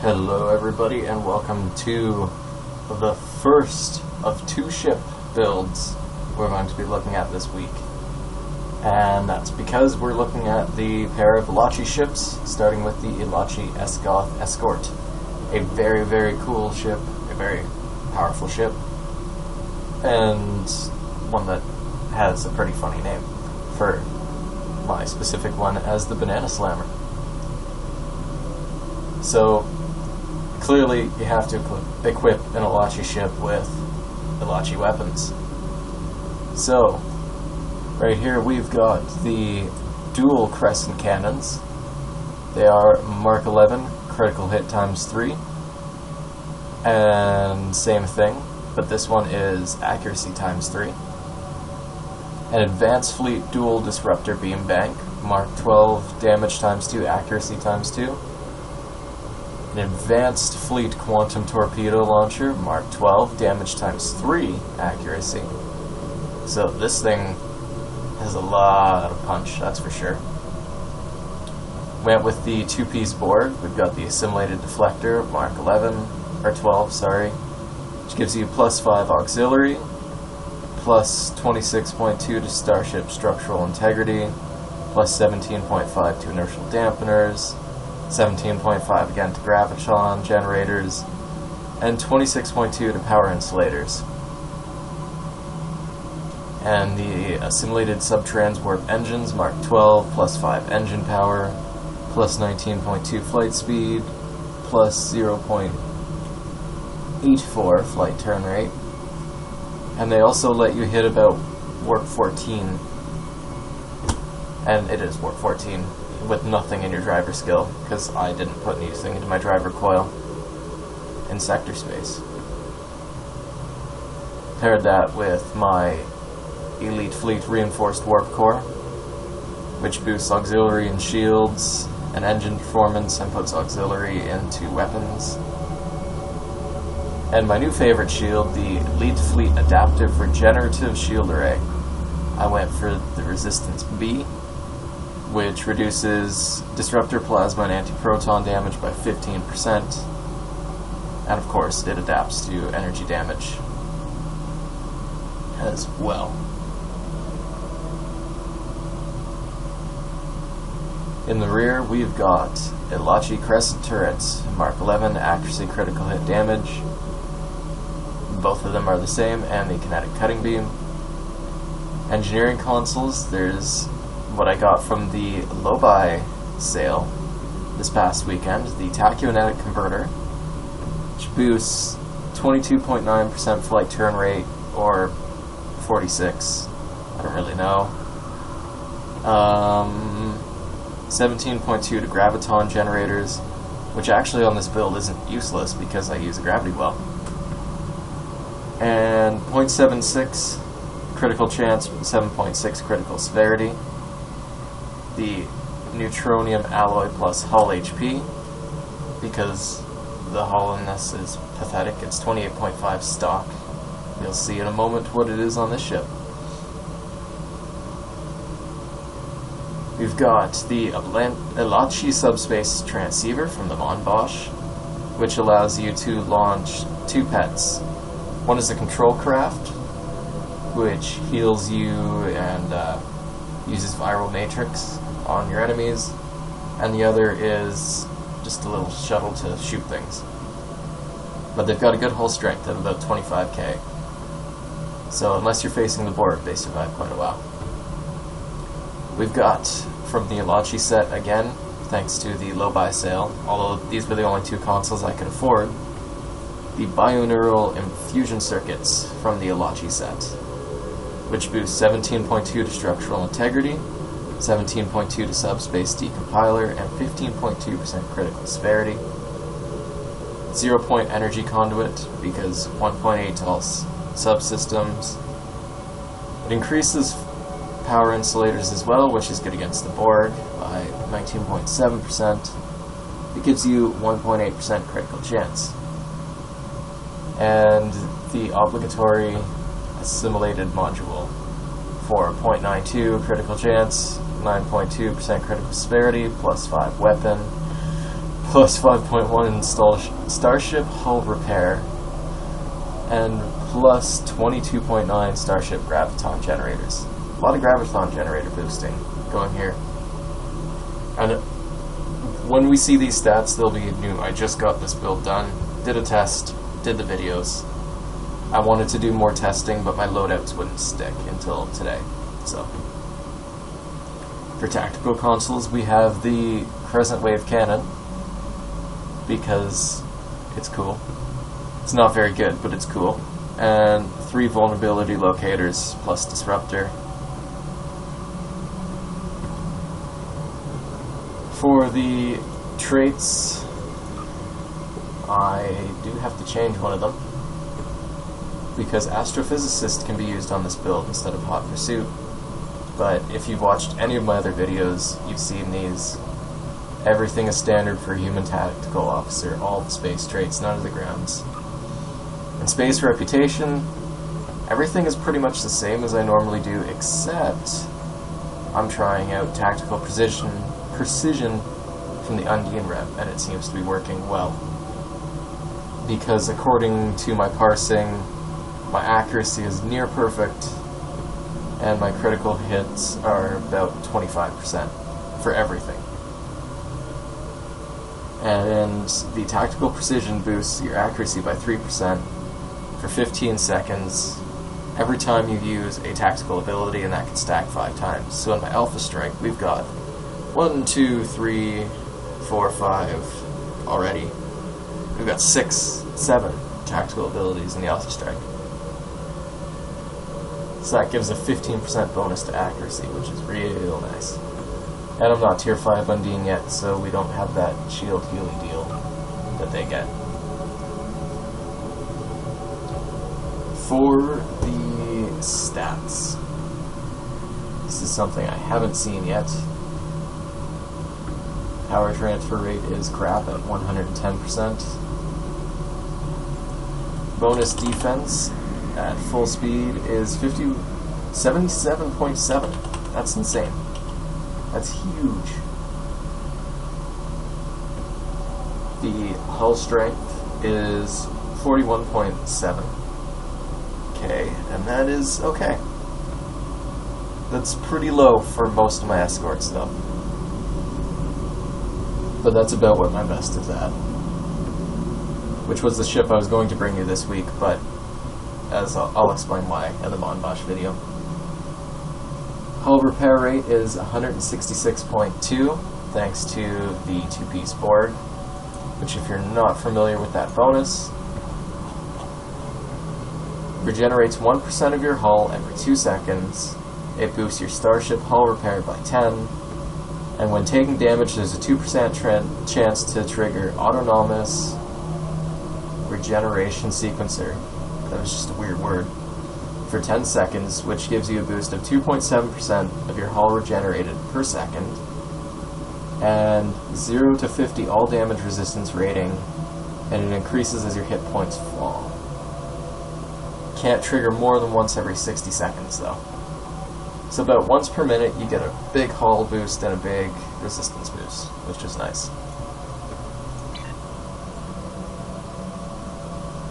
Hello everybody and welcome to the first of two ship builds we're going to be looking at this week. And that's because we're looking at the pair of Elachi ships, starting with the Elachi Escort. A very, very cool ship, a very powerful ship, and one that has a pretty funny name for my specific one as the Banana Slammer. So, clearly, you have to equip an Elachi ship with Elachi weapons. So, right here we've got the dual crescent cannons. They are Mark 11, critical hit times 3. And same thing, but this one is accuracy times 3. An advanced fleet dual disruptor beam bank, Mark 12, damage times 2, accuracy times 2. An advanced fleet quantum torpedo launcher, Mark 12, damage times 3, accuracy. So this thing has a lot of punch, that's for sure. Went with the two-piece board. We've got the assimilated deflector, Mark 11, or 12, sorry, which gives you plus 5 auxiliary, plus 26.2 to starship structural integrity, plus 17.5 to inertial dampeners, 17.5 again to graviton generators, and 26.2 to power insulators. And the assimilated subtranswarp engines, Mark 12, plus 5 engine power, plus 19.2 flight speed, plus 0.84 flight turn rate. And they also let you hit about warp 14, and it is warp 14, with nothing in your driver skill, because I didn't put anything into my driver coil in sector space. Paired that with my Elite Fleet Reinforced Warp Core, which boosts auxiliary and shields and engine performance and puts auxiliary into weapons. And my new favorite shield, the Elite Fleet Adaptive Regenerative Shield Array. I went for the Resistance B, which reduces disruptor plasma and anti-proton damage by 15%, and of course it adapts to energy damage as well. In the rear we've got Elachi Crescent turrets, Mark 11 accuracy critical hit damage. Both of them are the same, and the kinetic cutting beam. Engineering consoles, there's what I got from the low-buy sale this past weekend, the tachyonetic converter, which boosts 22.9% flight turn rate, or 46, I don't really know. 17.2 to graviton generators, which actually on this build isn't useless because I use a gravity well. And 0.76 critical chance, 7.6 critical severity. The neutronium alloy plus hull HP, because the hull in this is pathetic. It's 28.5 stock. You'll see in a moment what it is on this ship. We've got the Elachi subspace transceiver from the Von Bosch, which allows you to launch two pets. One is a control craft, which heals you and uses viral matrix on your enemies, and the other is just a little shuttle to shoot things. But they've got a good hull strength of about 25k, so unless you're facing the board, they survive quite a while. We've got, from the Elachi set again, thanks to the low-buy sale, although these were the only two consoles I could afford, the binaural infusion circuits from the Elachi set, which boosts 17.2 to structural integrity, 17.2 to subspace decompiler, and 15.2% critical severity. 0-point energy conduit, because 1.8 to all subsystems. It increases power insulators as well, which is good against the Borg, by 19.7%. It gives you 1.8% critical chance. And the obligatory assimilated module for 0.92 critical chance, 9.2% critical severity, plus 5 weapon, plus 5.1 install starship hull repair, and plus 22.9 starship graviton generators. A lot of graviton generator boosting going here. And when we see these stats, they'll be new. I just got this build done, did a test, did the videos. I wanted to do more testing, but my loadouts wouldn't stick until today. So, for tactical consoles, we have the Crescent Wave Cannon, because it's cool. It's not very good, but it's cool. And 3 vulnerability locators plus disruptor. For the traits, I do have to change one of them, because Astrophysicist can be used on this build instead of Hot Pursuit. But if you've watched any of my other videos, you've seen these. Everything is standard for Human Tactical Officer, all the space traits, none of the grounds. In Space Reputation, everything is pretty much the same as I normally do, except I'm trying out Tactical Precision from the Undine rep, and it seems to be working well. Because according to my parsing, my accuracy is near perfect, and my critical hits are about 25% for everything. And the Tactical Precision boosts your accuracy by 3% for 15 seconds every time you use a tactical ability, and that can stack 5 times. So in my Alpha Strike, we've got 1, 2, 3, 4, 5 already. We've got 6, 7 tactical abilities in the Alpha Strike. So that gives a 15% bonus to accuracy, which is real nice. And I'm not tier 5 Undine yet, so we don't have that shield healing deal that they get. For the stats, this is something I haven't seen yet. Power transfer rate is crap at 110%. Bonus defense at full speed is 77.7. That's insane. That's huge. The hull strength is 41.7. Okay, and that is okay. That's pretty low for most of my escorts, though. But that's about what my best is at. Which was the ship I was going to bring you this week, but as I'll explain why in the Monbosh video. Hull repair rate is 166.2, thanks to the 2-piece board, which if you're not familiar with that bonus, regenerates 1% of your hull every 2 seconds. It boosts your starship hull repair by 10, and when taking damage there's a 2% chance to trigger autonomous regeneration sequencer. That was just a weird word. For 10 seconds, which gives you a boost of 2.7% of your hull regenerated per second, and 0 to 50 all damage resistance rating, and it increases as your hit points fall. Can't trigger more than once every 60 seconds though. So about once per minute you get a big hull boost and a big resistance boost, which is nice.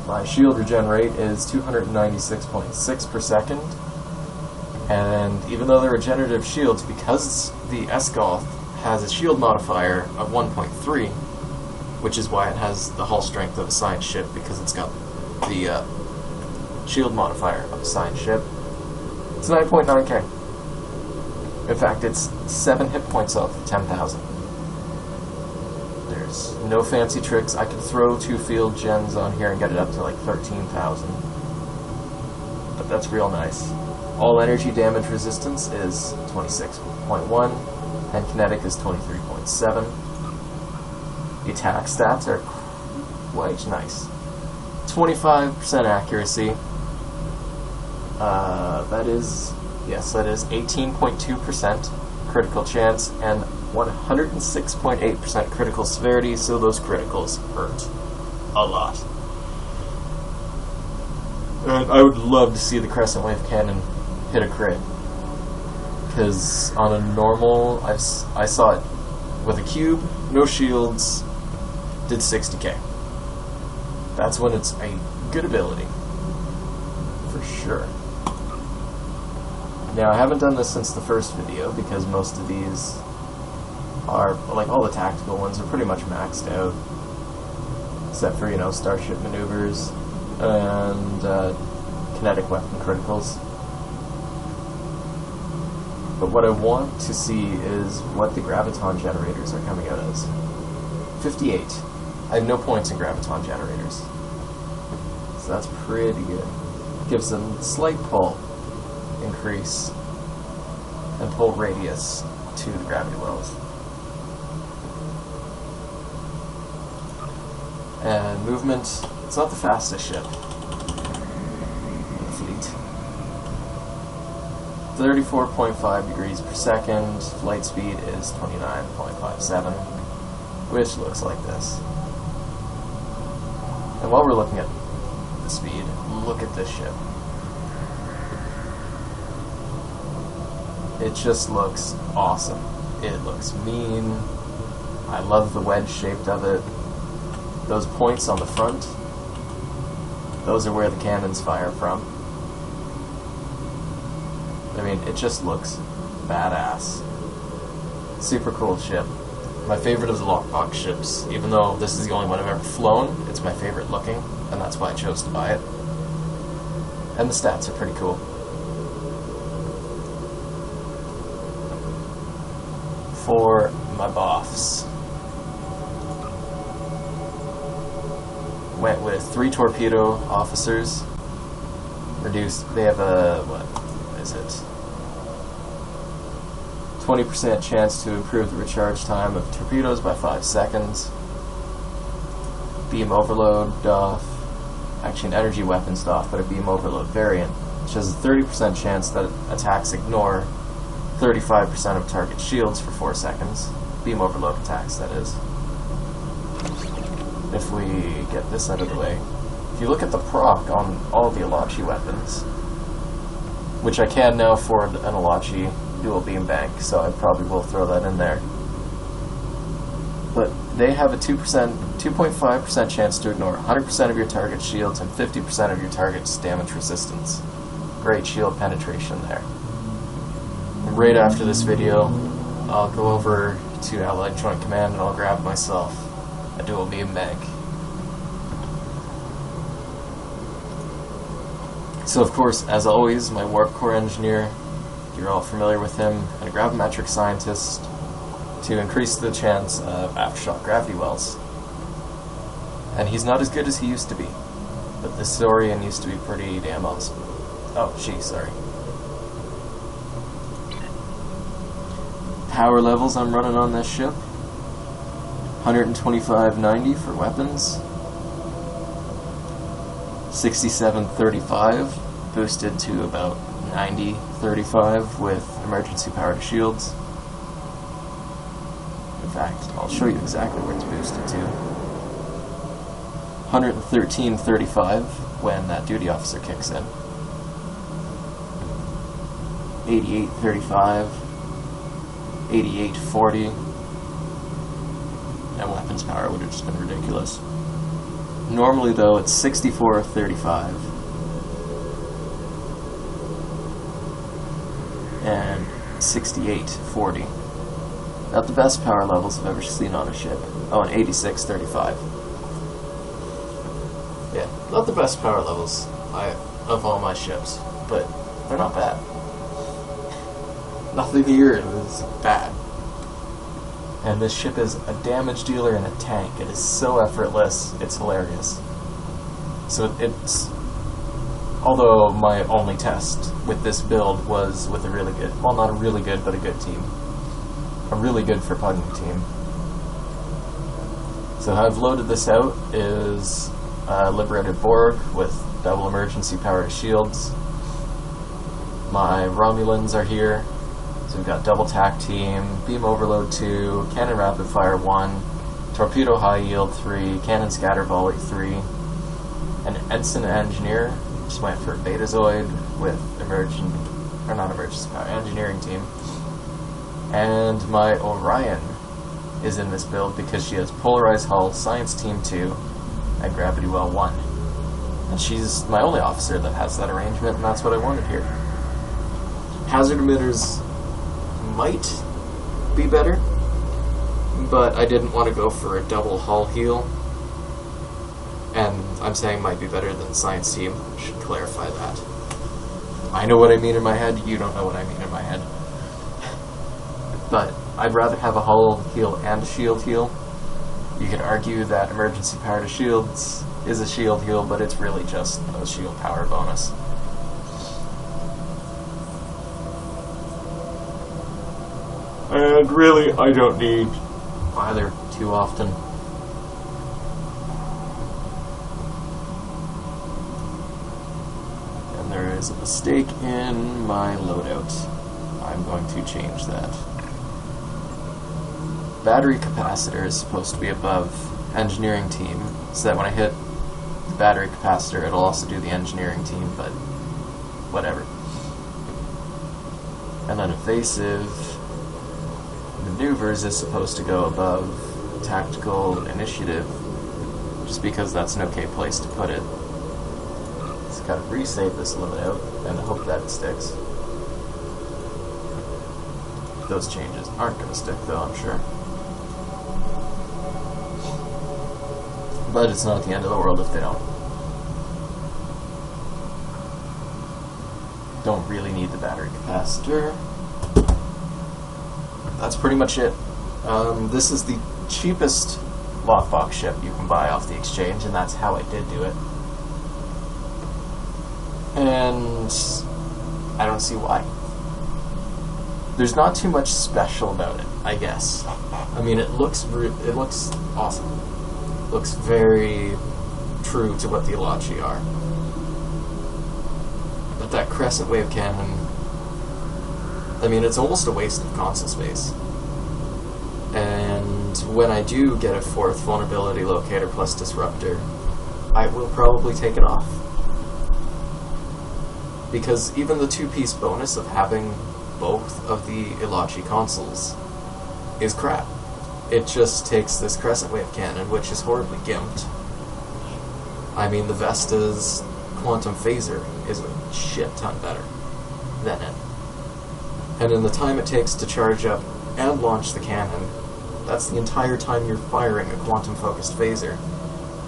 My shield regen rate is 296.6 per second, and even though they're regenerative shields, because the Escort has a shield modifier of 1.3, which is why it has the hull strength of a science ship, because it's got the shield modifier of a science ship, it's 9.9k. In fact, it's 7 hit points off 10,000. There's no fancy tricks. I can throw 2 field gens on here and get it up to like 13,000. But that's real nice. All energy damage resistance is 26.1, and kinetic is 23.7. The attack stats are quite nice. 25% accuracy. That is 18.2% critical chance, and 106.8% critical severity, so those criticals hurt a lot. And I would love to see the Crescent Wave Cannon hit a crit, because on a normal, I saw it with a cube, no shields, did 60k. That's when it's a good ability. For sure. Now, I haven't done this since the first video because most of these are, like, all the tactical ones are pretty much maxed out. Except for, you know, starship maneuvers and kinetic weapon criticals. But what I want to see is what the graviton generators are coming out as. 58. I have no points in graviton generators. So that's pretty good. Gives them slight pull increase and pull radius to the gravity wells. And movement, it's not the fastest ship in the fleet. 34.5 degrees per second, flight speed is 29.57, which looks like this. And while we're looking at the speed, look at this ship. It just looks awesome. It looks mean. I love the wedge shape of it. Those points on the front, those are where the cannons fire from. I mean, it just looks badass. Super cool ship. My favorite of the lockbox ships. Even though this is the only one I've ever flown, it's my favorite looking, and that's why I chose to buy it. And the stats are pretty cool. For my boffs, went with 3 torpedo officers. Reduced, they have a, what is it? 20% chance to improve the recharge time of torpedoes by 5 seconds. Beam overload DOF, actually an energy weapons DOF, but a beam overload variant, which has a 30% chance that attacks ignore 35% of target shields for 4 seconds. Beam overload attacks, that is. If we get this out of the way, if you look at the proc on all the Elachi weapons, which I can now afford an Elachi dual beam bank, so I probably will throw that in there. But they have a 2.5% chance to ignore 100% of your target shields and 50% of your target's damage resistance. Great shield penetration there. And right after this video, I'll go over to Allied Joint Command and I'll grab myself a dual beam bank. So of course, as always, my Warp Core engineer, you're all familiar with him, and a gravimetric scientist to increase the chance of aftershock gravity wells. And he's not as good as he used to be, but this Saurian used to be pretty damn awesome. Oh, sorry. Power levels I'm running on this ship: 125.90 for weapons, 67.35 boosted to about 90.35 with emergency power to shields. In fact, I'll show you exactly where it's boosted to. 113.35 when that duty officer kicks in. 88.35, 88.40, and weapons power would have just been ridiculous. Normally though, it's 64.35 and 68.40. Not the best power levels I've ever seen on a ship. Oh, and 86.35. Yeah, not the best power levels of all my ships, but they're not bad. Nothing here is bad. And this ship is a damage dealer and a tank. It is so effortless, it's hilarious. So it's... Although my only test with this build was with a really good... Well, not a really good, but a good team. A really good for pugging team. So how I've loaded this out is Liberated Borg with double emergency power to shields. My Romulans are here. So we've got double tack team, beam overload 2, cannon rapid fire 1, torpedo high yield 3, cannon scatter volley 3, an ensign engineer, just went for Betazoid with engineering team, and my Orion is in this build because she has Polarized Hull, Science Team 2, and Gravity Well 1. And she's my only officer that has that arrangement, and that's what I wanted here. Hazard emitters might be better, but I didn't want to go for a double hull heal. And I'm saying might be better than Science Team. I should clarify that. I know what I mean in my head, you don't know what I mean in my head. But I'd rather have a hull heal and a shield heal. You could argue that emergency power to shields is a shield heal, but it's really just a shield power bonus. And really, I don't need either too often. And there is a mistake in my loadout. I'm going to change that. Battery capacitor is supposed to be above engineering team, so that when I hit the battery capacitor, it'll also do the engineering team, but whatever. And then evasive maneuvers is supposed to go above tactical initiative, just because that's an okay place to put it. Just gotta resave this loadout and hope that it sticks. Those changes aren't gonna stick though, I'm sure. But it's not the end of the world if they don't. Don't really need the battery capacitor. That's pretty much it. This is the cheapest lockbox ship you can buy off the exchange, and that's how I did do it. And I don't see why. There's not too much special about it, I guess. I mean, it looks awesome. Looks very true to what the Elachi are. But that crescent wave cannon, I mean, it's almost a waste of console space. And when I do get a 4th vulnerability locator plus disruptor, I will probably take it off. Because even the 2-piece bonus of having both of the Elachi consoles is crap. It just takes this crescent wave cannon, which is horribly gimped. I mean, the Vesta's quantum phaser is a shit ton better than it. And in the time it takes to charge up and launch the cannon, that's the entire time you're firing a quantum-focused phaser.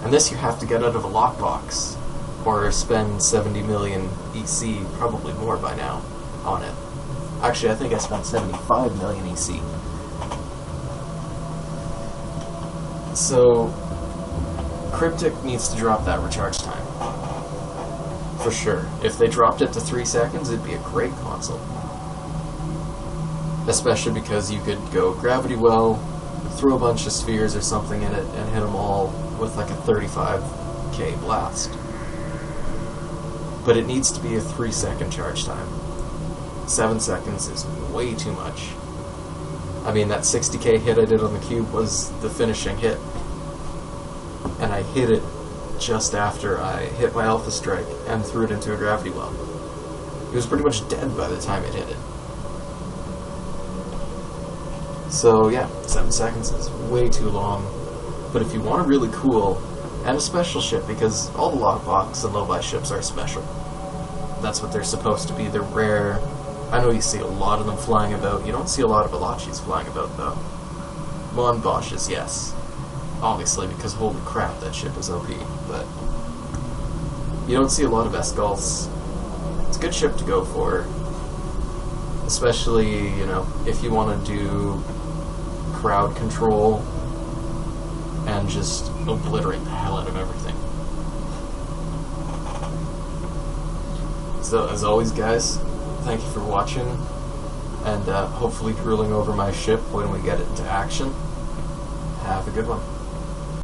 And this you have to get out of a lockbox, or spend 70 million EC, probably more by now, on it. Actually, I think I spent 75 million EC. So, Cryptic needs to drop that recharge time. For sure. If they dropped it to 3 seconds, it'd be a great console. Especially because you could go Gravity Well, throw a bunch of spheres or something in it, and hit them all with like a 35k blast. But it needs to be a 3-second charge time. 7 seconds is way too much. I mean, that 60k hit I did on the cube was the finishing hit. And I hit it just after I hit my Alpha Strike and threw it into a Gravity Well. It was pretty much dead by the time it hit it. So yeah, 7 seconds is way too long. But if you want a really cool and a special ship, because all the lockbox and low-buy ships are special. That's what they're supposed to be. They're rare. I know you see a lot of them flying about. You don't see a lot of Elachis flying about, though. Mon Bosches, yes. Obviously, because holy crap, that ship is OP. But you don't see a lot of Escorts. It's a good ship to go for. Especially, you know, if you want to do crowd control and just obliterate the hell out of everything. So, as always, guys, thank you for watching, and hopefully drooling over my ship when we get it into action. Have a good one.